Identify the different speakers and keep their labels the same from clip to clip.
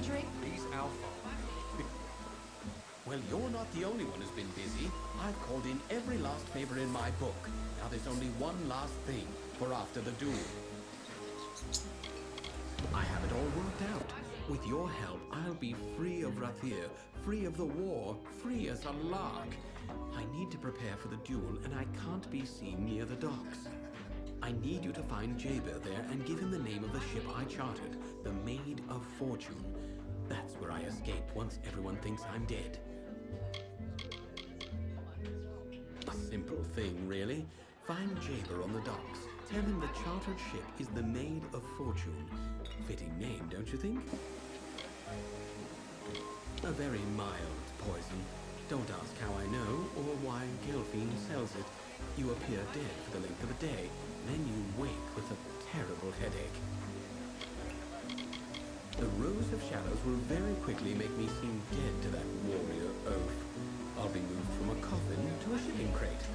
Speaker 1: conjuring?
Speaker 2: Please, Alpha.
Speaker 3: Well, you're not the only one who's been busy. I've called in every last favor in my book. Now there's only one last thing for after the duel. I have it all worked out. With your help, I'll be free of Rathir, free of the war, free as a lark. I need to prepare for the duel, and I can't be seen near the docks. I need you to find Jaber there and give him the name of the ship I chartered, the Maid of Fortune. That's where I escape once everyone thinks I'm dead. A simple thing, really. Find Jaber on the docks. Tell him the chartered ship is the Maid of Fortune. Fitting name, don't you think? A very mild poison. Don't ask how I know or why Gelfine sells it. You appear dead for the length of a day, then you wake with a terrible headache. The Rose of Shadows will very quickly make me seem dead to that warrior oaf. I'll be moved from a coffin to a shipping crate.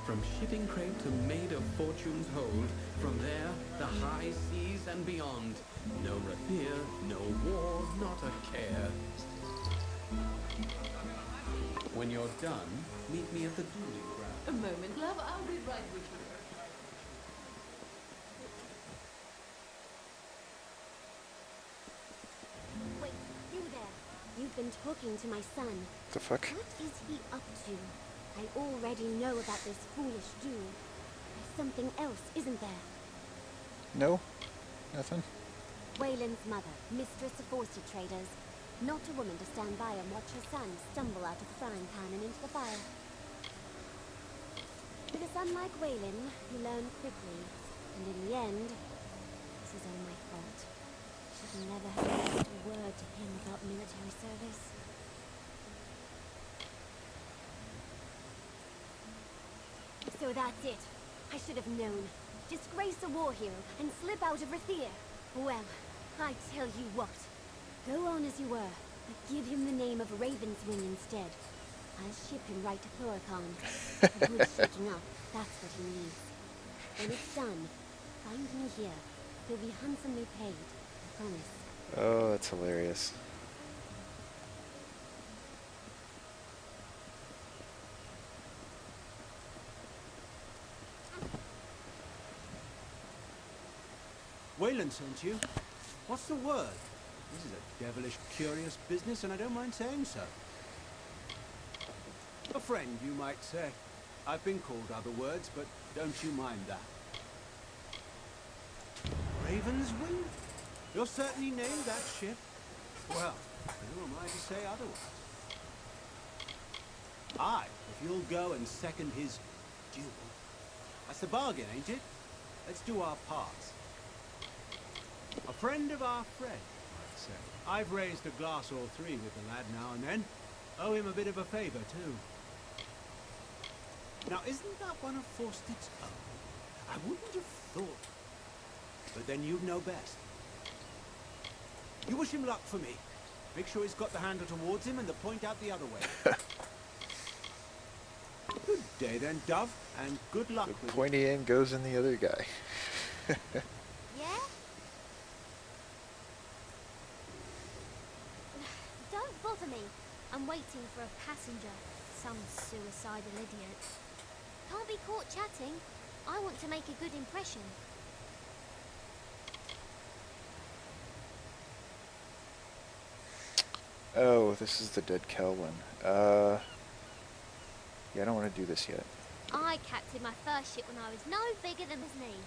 Speaker 3: From shipping crate to Maid of Fortune's hold. From there, the high seas and beyond. No Rathir, no war, not a care. When you're done, meet me at the dueling ground.
Speaker 1: A moment, love. I'll be right with you.
Speaker 4: Wait, you there. You've been talking to my son.
Speaker 5: The fuck?
Speaker 4: What is he up to? I already know about this foolish duel. There's something else, isn't there?
Speaker 5: No? Nothing?
Speaker 4: Wayland's mother, mistress of oyster traders. Not a woman to stand by and watch her son stumble out of the frying pan and into the fire. With a son like Wayland, you learn quickly. And in the end, this is all my fault. Should never have said a word to him about military service. So that's it. I should have known. Disgrace a war hero and slip out of Rathir. Well, I tell you what. Go on as you were, but give him the name of Ravenswing instead. I'll ship him right to Thoricon. A good shaking up, that's what he needs. When it's done, find me here. He'll be handsomely paid, I promise.
Speaker 5: Oh, that's hilarious.
Speaker 2: Wayland sent you. What's the word? This is a devilish curious business, and I don't mind saying so. A friend, you might say. I've been called other words, but don't you mind that. Ravenswing? You're certainly named that ship. Well, who am I to say otherwise? Aye, if you'll go and second his duel. That's the bargain, ain't it? Let's do our parts. A friend of our friend, I'd say. I've raised a glass or three with the lad now and then. Owe him a bit of a favour, too. Now, isn't that one of Forsted's own? I wouldn't have thought. But then you'd know best. You wish him luck for me. Make sure he's got the handle towards him and the point out the other way. Good day then, Dove, and good luck
Speaker 5: The
Speaker 2: with it.
Speaker 5: pointy end goes in the other guy.
Speaker 4: Yeah? Don't bother me. I'm waiting for a passenger. Some suicidal idiot. Can't be caught chatting. I want to make a good impression.
Speaker 5: Oh, this is the dead Kelvin. Yeah, I don't want to do this yet.
Speaker 4: I captained my first ship when I was no bigger than his knee,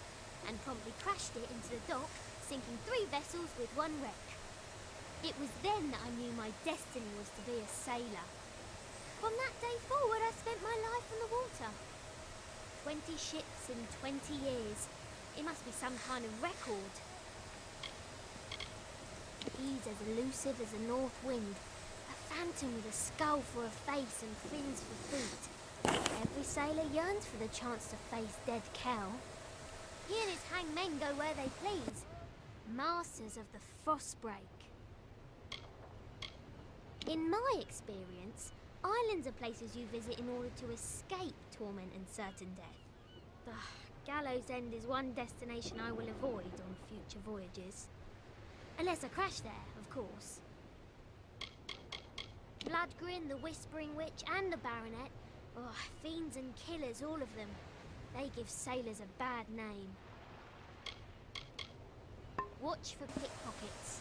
Speaker 4: and promptly crashed it into the dock, sinking 3 vessels with 1 wreck. It was then that I knew my destiny was to be a sailor. From that day forward, I spent my life on the water. 20 ships in 20 years. It must be some kind of record. He's as elusive as a north wind. A phantom with a skull for a face and fins for feet. Every sailor yearns for the chance to face dead Kel. He and his hangmen go where they please. Masters of the Frostbreak. In my experience, islands are places you visit in order to escape torment and certain death. The Gallows End is one destination I will avoid on future voyages.
Speaker 6: Unless I crash there, of course. Bloodgrin, the Whispering Witch, and the Baronet. Oh, fiends and killers, all of them. They give sailors a bad name. Watch for pickpockets.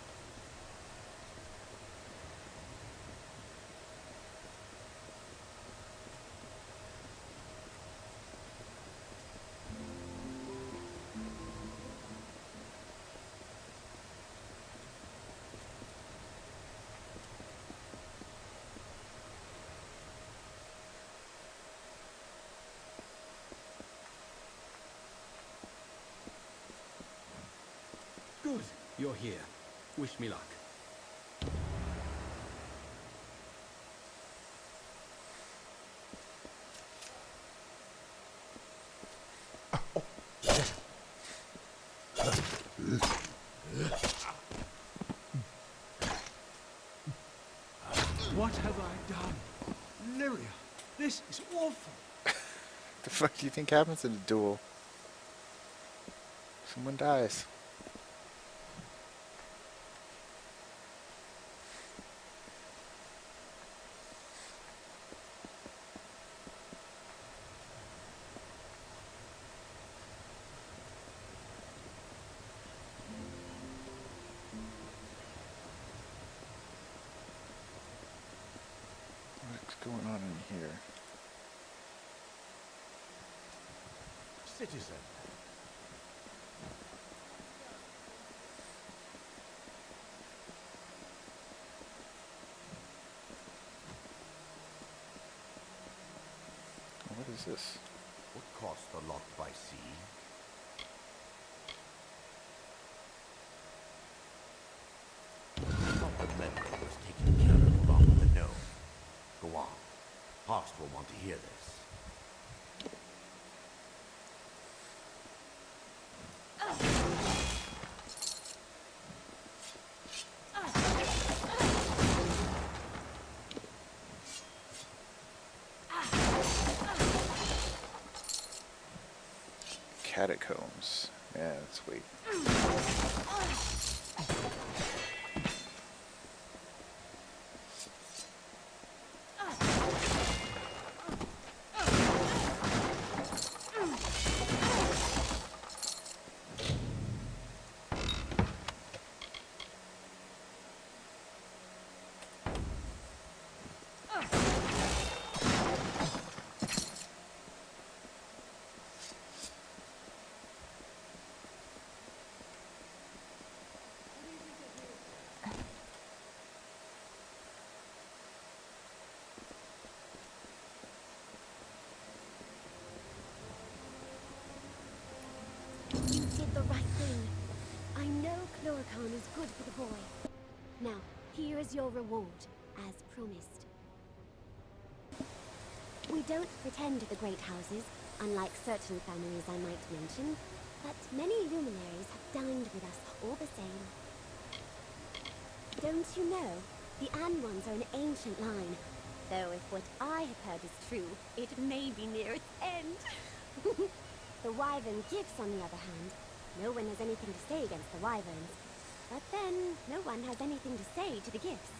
Speaker 3: Good, you're here. Wish me luck.
Speaker 2: What have I done? Lyria, this is awful.
Speaker 5: The fuck do you think happens in a duel? Someone dies. What's going on in here?
Speaker 2: Citizen.
Speaker 5: What is this?
Speaker 7: What cost the lot by sea? Thought the meddler was taken care of along with the gnome. Go on. Hawks will want to hear this.
Speaker 5: Catacombs. Yeah, let's wait.
Speaker 4: You did the right thing. I know Chlorocan is good for the boy. Now, here is your reward, as promised. We don't pretend to the great houses, unlike certain families I might mention, but many luminaries have dined with us all the same. Don't you know, the Anwans are an ancient line, though if what I have heard is true, it may be near its end. The Wyvern gifts, on the other hand, no one has anything to say against the Wyverns, but then no one has anything to say to the gifts.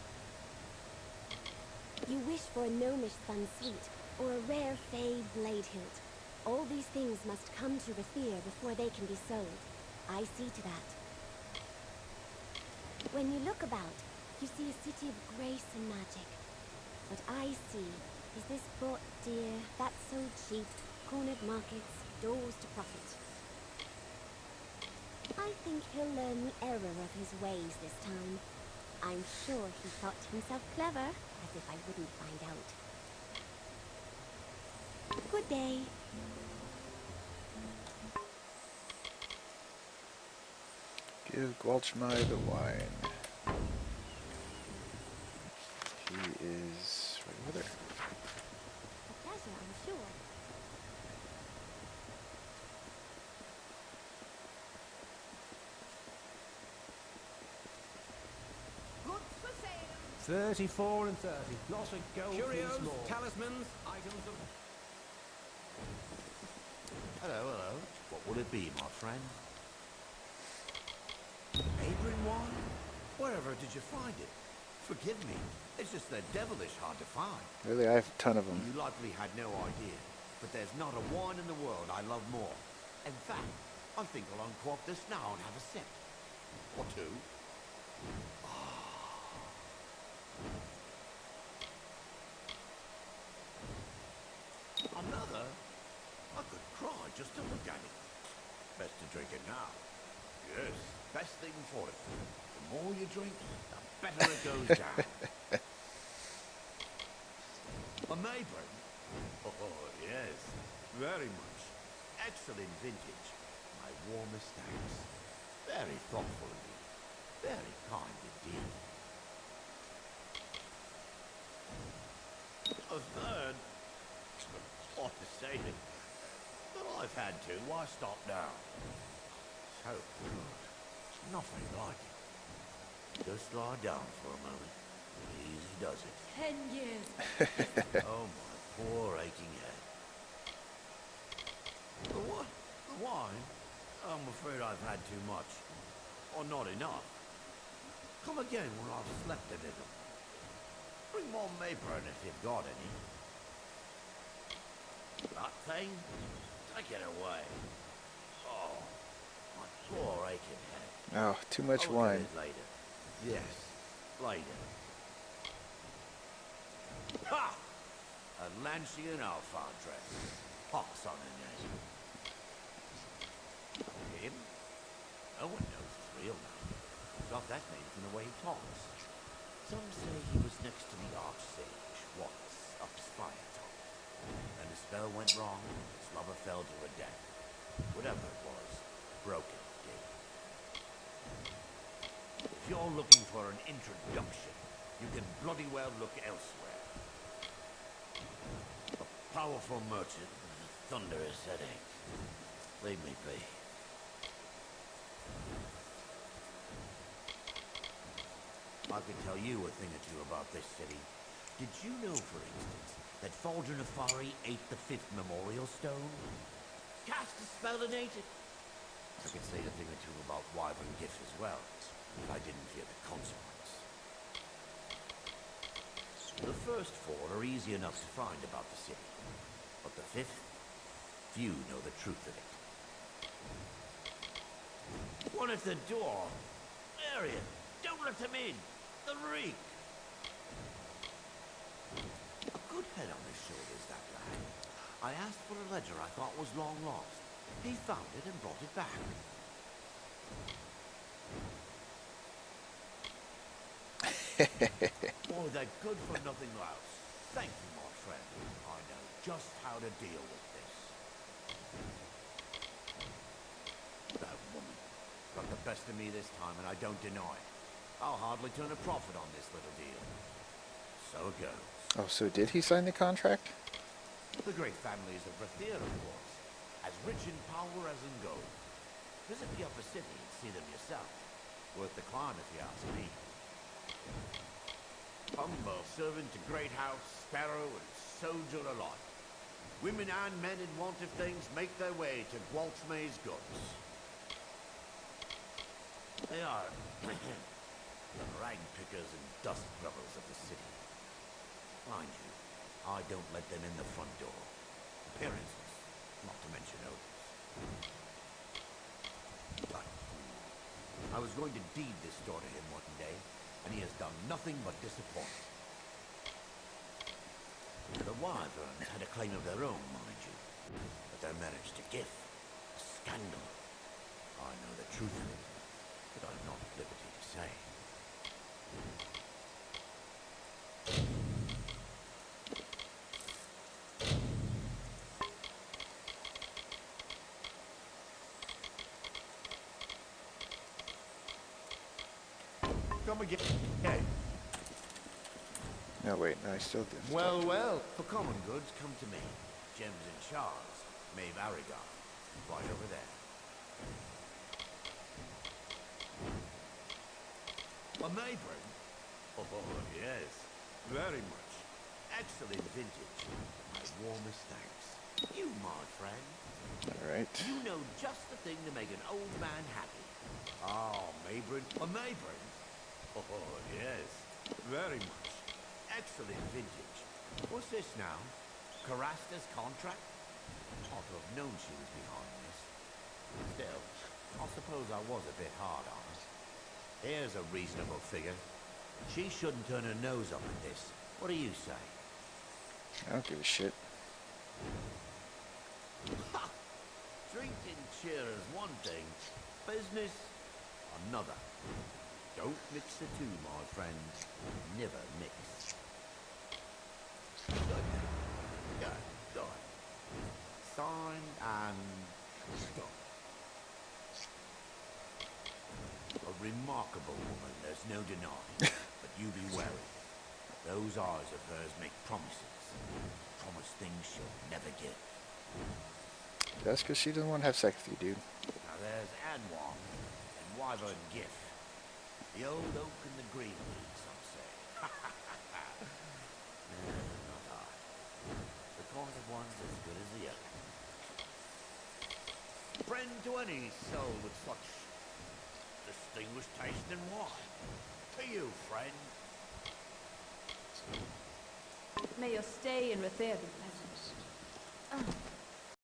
Speaker 4: You wish for a gnomish spun suite, or a rare fey blade hilt. All these things must come to Rathir before they can be sold. I see to that. When you look about, you see a city of grace and magic. What I see is this bought deer, that's so cheap, cornered markets, doors to profit. I think he'll learn the error of his ways this time. I'm sure he thought himself clever, as if I wouldn't find out. Good day.
Speaker 5: Give Gwalchmai the wine. He is right over there.
Speaker 4: A pleasure, I'm sure.
Speaker 1: Good for sale.
Speaker 2: 34 and 30. Lots of gold.
Speaker 3: Curios,
Speaker 2: more.
Speaker 3: talismans, items of...
Speaker 7: Hello, hello. What will it be, my friend? Neighboring wine? Wherever did you find it? Forgive me. It's just they're devilish hard to find.
Speaker 5: Really, I have a ton of them.
Speaker 7: You likely had no idea, but there's not a wine in the world I love more. In fact, I think I'll uncork this now and have a sip. Or two. Another? I could cry just to look at it. Best to drink it now. Yes, best thing for it. The more you drink, the better it goes down. A Mayburn? Oh, yes, very much. Excellent vintage. My warmest thanks. Very thoughtful of you. Very kind indeed. A third? What to say it? But I've had two. Why stop now? So good. Nothing like it. Just lie down for a moment. Easy does it.
Speaker 1: 10 years.
Speaker 7: Oh, my poor aching head. The what? The wine? I'm afraid I've had too much. Or not enough. Come again when I've slept a little. Bring more Mayburn if you've got any. That thing? Take it away. Oh, my poor aching head.
Speaker 5: Oh, too much
Speaker 7: I'll
Speaker 5: wine.
Speaker 7: get it later. Yes, later. Ha! A Lancian Alphadre. Pox on her name. Him? No one knows his real name. Got that name from the way he talks. Some say he was next to the Archsage once, up Spiretop. Then the spell went wrong, his lover fell to her death. Whatever it was, broken did. If you're looking for an introduction, you can bloody well look elsewhere. A powerful merchant with a thunderous headache. Leave me be. I could tell you a thing or two about this city. Did you know, for instance, that Faldra Nefari ate the 5th memorial stone? Cast a spell and ate it. I could say a thing or two about wyvern gifts as well, if I didn't fear the consequence. The first 4 are easy enough to find about the city, but the 5th, few know the truth of it. One at the door. Arian, don't let them in. The reek. A good head on his shoulders, that lad. I asked for a ledger I thought was long lost. He found it and brought it back. Boy, they're good for nothing else. Thank you, my friend. I know just how to deal with this. That woman got the best of me this time, and I don't deny it. I'll hardly turn a profit on this little deal. So it goes.
Speaker 5: Oh, so did he sign the contract?
Speaker 7: The great families of Rathir, of course. As rich in power as in gold. Visit the upper city and see them yourself. Worth the climb if you ask me. Humble servant to great house, sparrow and soldier alike. Women and men in want of things make their way to Gwaltmay's goods. They are the rag pickers and dust grubbers of the city. Mind you, I don't let them in the front door. Appearances, not to mention odors. But I was going to deed this door to him one day, and he has done nothing but disappoint. The wyverns had a claim of their own, mind you, but their marriage to Gif, a scandal. I know the truth of it, but I'm not at liberty to say. Come again. Hey.
Speaker 5: No, wait, no, I still didn't.
Speaker 7: Well, well. For common goods, come to me. Gems and shards. Maeve Arigar. Right over there. A Mayburn? Oh, yes. Very much. Excellent vintage. My warmest thanks. You, my friend.
Speaker 5: Alright.
Speaker 7: You know just the thing to make an old man happy. Oh, Mayburn. A Mayburn? Oh, yes. Very much. Excellent vintage. What's this now? Carasta's contract? Ought to have known she was behind this. Still, I suppose I was a bit hard on her. Here's a reasonable figure. She shouldn't turn her nose up at this. What do you say?
Speaker 5: I don't give a shit.
Speaker 7: Ha! Drinking cheer is one thing, business another. Don't mix the two, my friend. Never mix. Good. Good. Signed and done. A remarkable woman, there's no denying. But you be wary. Those eyes of hers make promises. Promise things she'll never give.
Speaker 5: That's because she doesn't want to have sex with you, dude.
Speaker 7: Now there's Anwar and Wyvern Gif. The old oak and the greenwood, some say. No, not I. The cornered one's as good as the other. Friend to any soul with such distinguished taste in wine. To you, friend.
Speaker 1: May your stay in Rathir be pleasant.